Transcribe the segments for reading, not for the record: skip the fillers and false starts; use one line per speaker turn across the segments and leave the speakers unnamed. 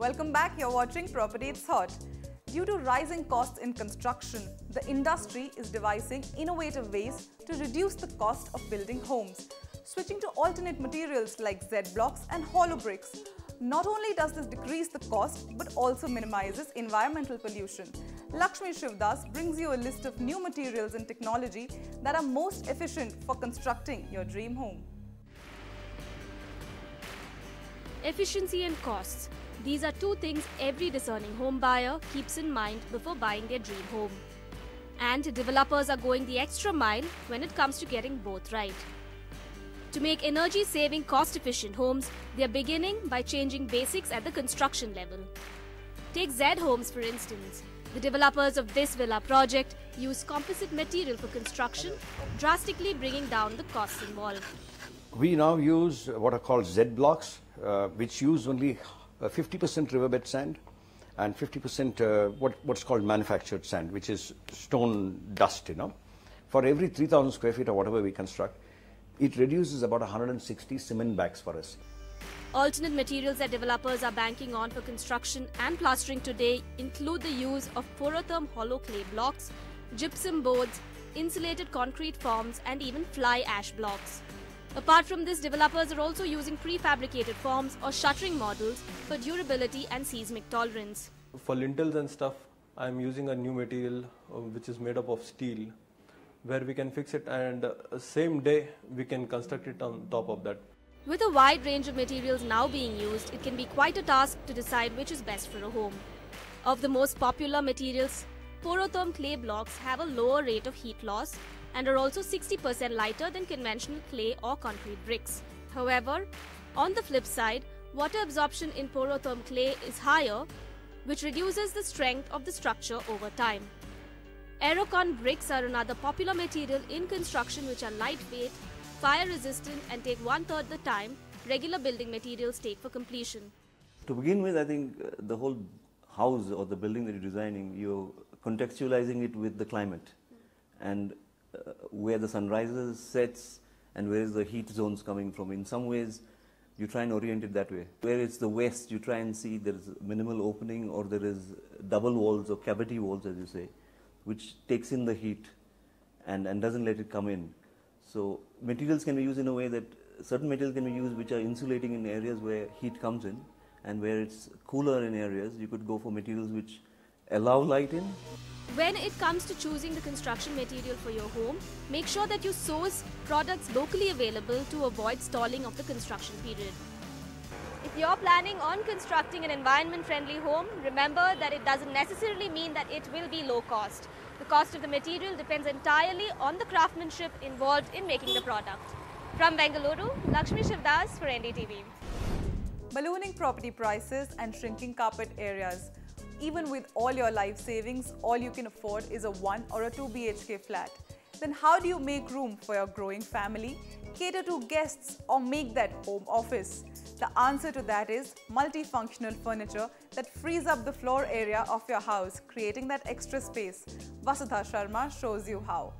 Welcome back, you're watching Property It's Hot. Due to rising costs in construction, the industry is devising innovative ways to reduce the cost of building homes, switching to alternate materials like Z-blocks and hollow bricks. Not only does this decrease the cost, but also minimizes environmental pollution. Lakshmi Shivdas brings you a list of new materials and technology that are most efficient for constructing your dream home.
Efficiency and costs. These are two things every discerning home buyer keeps in mind before buying their dream home. And developers are going the extra mile when it comes to getting both right. To make energy-saving, cost-efficient homes, they are beginning by changing basics at the construction level. Take Z Homes for instance. The developers of this villa project use composite material for construction, drastically bringing down the costs involved.
We now use what are called Z-blocks, which use only 50% riverbed sand and 50% what's called manufactured sand, which is stone dust, For every 3,000 square feet or whatever we construct, it reduces about 160 cement bags for us.
Alternate materials that developers are banking on for construction and plastering today include the use of porotherm hollow clay blocks, gypsum boards, insulated concrete forms, and even fly ash blocks. Apart from this, developers are also using prefabricated forms or shuttering models for durability and seismic tolerance.
For lintels and stuff, I am using a new material which is made up of steel, where we can fix it and same day we can construct it on top of that.
With a wide range of materials now being used, it can be quite a task to decide which is best for a home. Of the most popular materials, porotherm clay blocks have a lower rate of heat loss and are also 60% lighter than conventional clay or concrete bricks. However, on the flip side, water absorption in porotherm clay is higher, which reduces the strength of the structure over time. Aerocon bricks are another popular material in construction which are lightweight, fire resistant and take 1/3 the time regular building materials take for completion.
To begin with, I think the whole house or the building that you're designing, you're contextualizing it with the climate and where the sun rises, sets, and where is the heat zones coming from. In some ways, you try and orient it that way. Where it's the west, you try and see there is minimal opening or there is double walls or cavity walls, as you say, which takes in the heat and doesn't let it come in. So materials can be used in a way that certain materials can be used which are insulating in areas where heat comes in, and where it's cooler in areas, you could go for materials which allow light in.
When it comes to choosing the construction material for your home, make sure that you source products locally available to avoid stalling of the construction period. If you're planning on constructing an environment-friendly home, remember that it doesn't necessarily mean that it will be low cost. The cost of the material depends entirely on the craftsmanship involved in making the product. From Bengaluru, Lakshmi Shivdas for NDTV.
Ballooning property prices and shrinking carpet areas. Even with all your life savings, all you can afford is a 1 or a 2 BHK flat. Then how do you make room for your growing family, cater to guests, or make that home office? The answer to that is multifunctional furniture that frees up the floor area of your house, creating that extra space. Vasudha Sharma shows you how.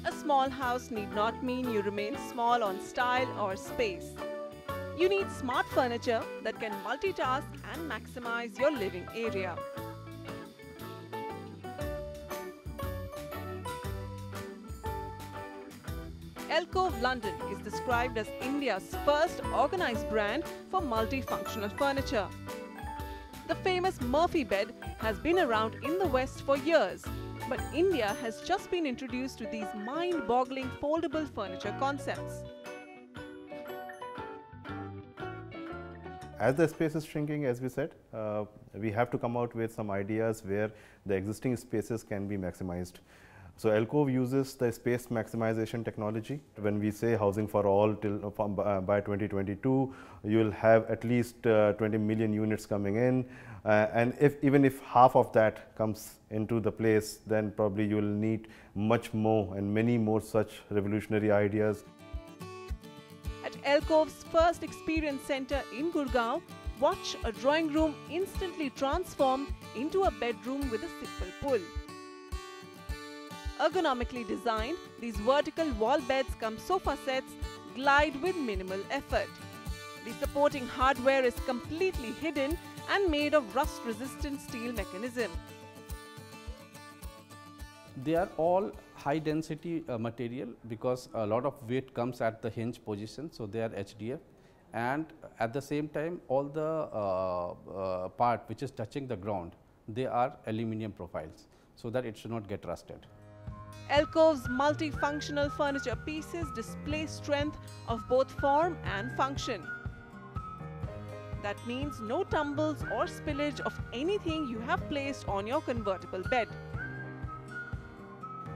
A small house need not mean you remain small on style or space. You need smart furniture that can multitask and maximize your living area. Alcove London is described as India's first organized brand for multifunctional furniture. The famous Murphy bed has been around in the West for years, but India has just been introduced to these mind-boggling foldable furniture concepts.
As the space is shrinking, as we said, we have to come out with some ideas where the existing spaces can be maximized. So Alcove uses the space maximization technology. When we say housing for all by 2022, you will have at least 20 million units coming in, and even if half of that comes into the place, then probably you will need much more and many more such revolutionary ideas.
At Alcove's first experience center in Gurgaon, watch a drawing room instantly transformed into a bedroom with a simple pull. Ergonomically designed, these vertical wall beds cum sofa sets glide with minimal effort. The supporting hardware is completely hidden and made of rust-resistant steel mechanism.
They are all high density material because a lot of weight comes at the hinge position, so they are HDF, and at the same time all the part which is touching the ground, they are aluminum profiles, so that it should not get rusted.
Alcove's multifunctional furniture pieces display strength of both form and function. That means no tumbles or spillage of anything you have placed on your convertible bed.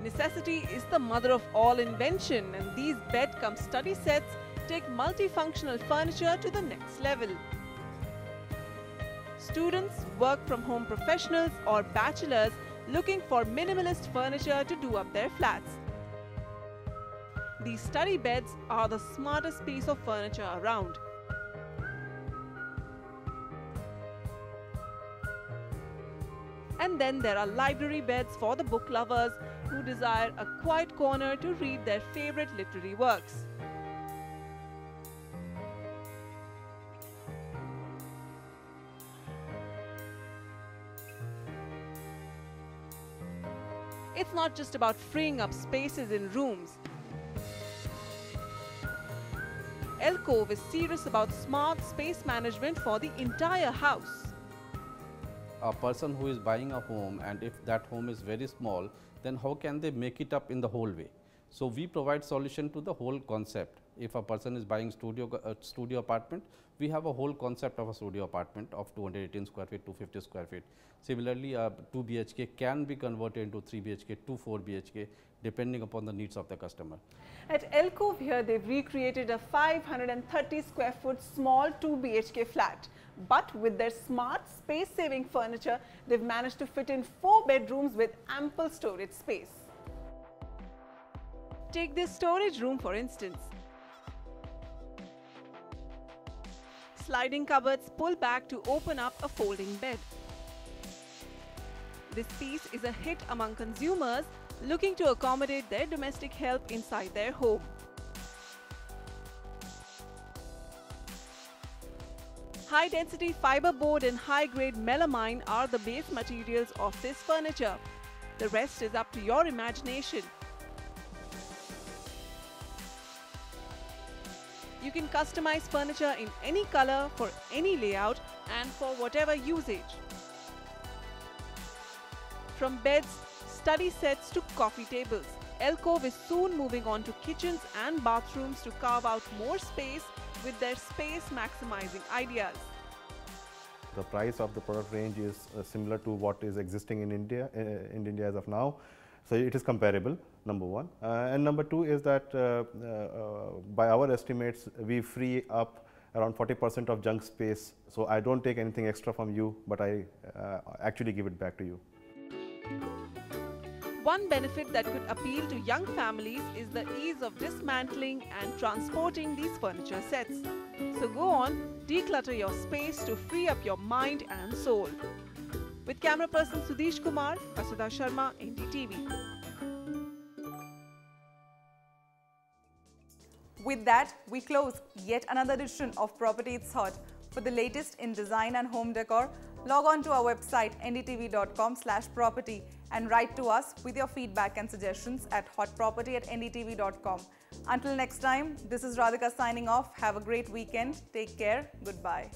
Necessity is the mother of all invention, and these bed cum study sets take multifunctional furniture to the next level. Students, work from home professionals or bachelors looking for minimalist furniture to do up their flats. These study beds are the smartest piece of furniture around. And then there are library beds for the book lovers who desire a quiet corner to read their favorite literary works. It's not just about freeing up spaces in rooms. Alcove is serious about smart space management for the entire house.
A person who is buying a home, and if that home is very small, then how can they make it up in the whole way? So we provide solution to the whole concept. If a person is buying studio apartment, we have a whole concept of a studio apartment of 218 square feet, 250 square feet. Similarly, a 2 BHK can be converted into 3 BHK, to 4 BHK, depending upon the needs of the customer.
At Alcove here, they've recreated a 530 square foot small 2 BHK flat. But with their smart space-saving furniture, they've managed to fit in 4 bedrooms with ample storage space. Take this storage room for instance. Sliding cupboards pull back to open up a folding bed. This piece is a hit among consumers looking to accommodate their domestic help inside their home. High-density fiber board and high-grade melamine are the base materials of this furniture. The rest is up to your imagination. You can customize furniture in any color for any layout and for whatever usage. From beds, study sets to coffee tables, Alcove is soon moving on to kitchens and bathrooms to carve out more space with their space-maximizing ideas.
The price of the product range is similar to what is existing in India as of now. So it is comparable, number one. And number two is that by our estimates, we free up around 40% of junk space. So I don't take anything extra from you, but I actually give it back to you.
One benefit that could appeal to young families is the ease of dismantling and transporting these furniture sets. So go on, declutter your space to free up your mind and soul. With camera person Sudhish Kumar, Asudha Sharma, NDTV.
With that, we close yet another edition of Property It's Hot. For the latest in design and home decor, log on to our website ndtv.com/property and write to us with your feedback and suggestions at hotproperty@ndtv.com. Until next time, this is Radhika signing off. Have a great weekend. Take care. Goodbye.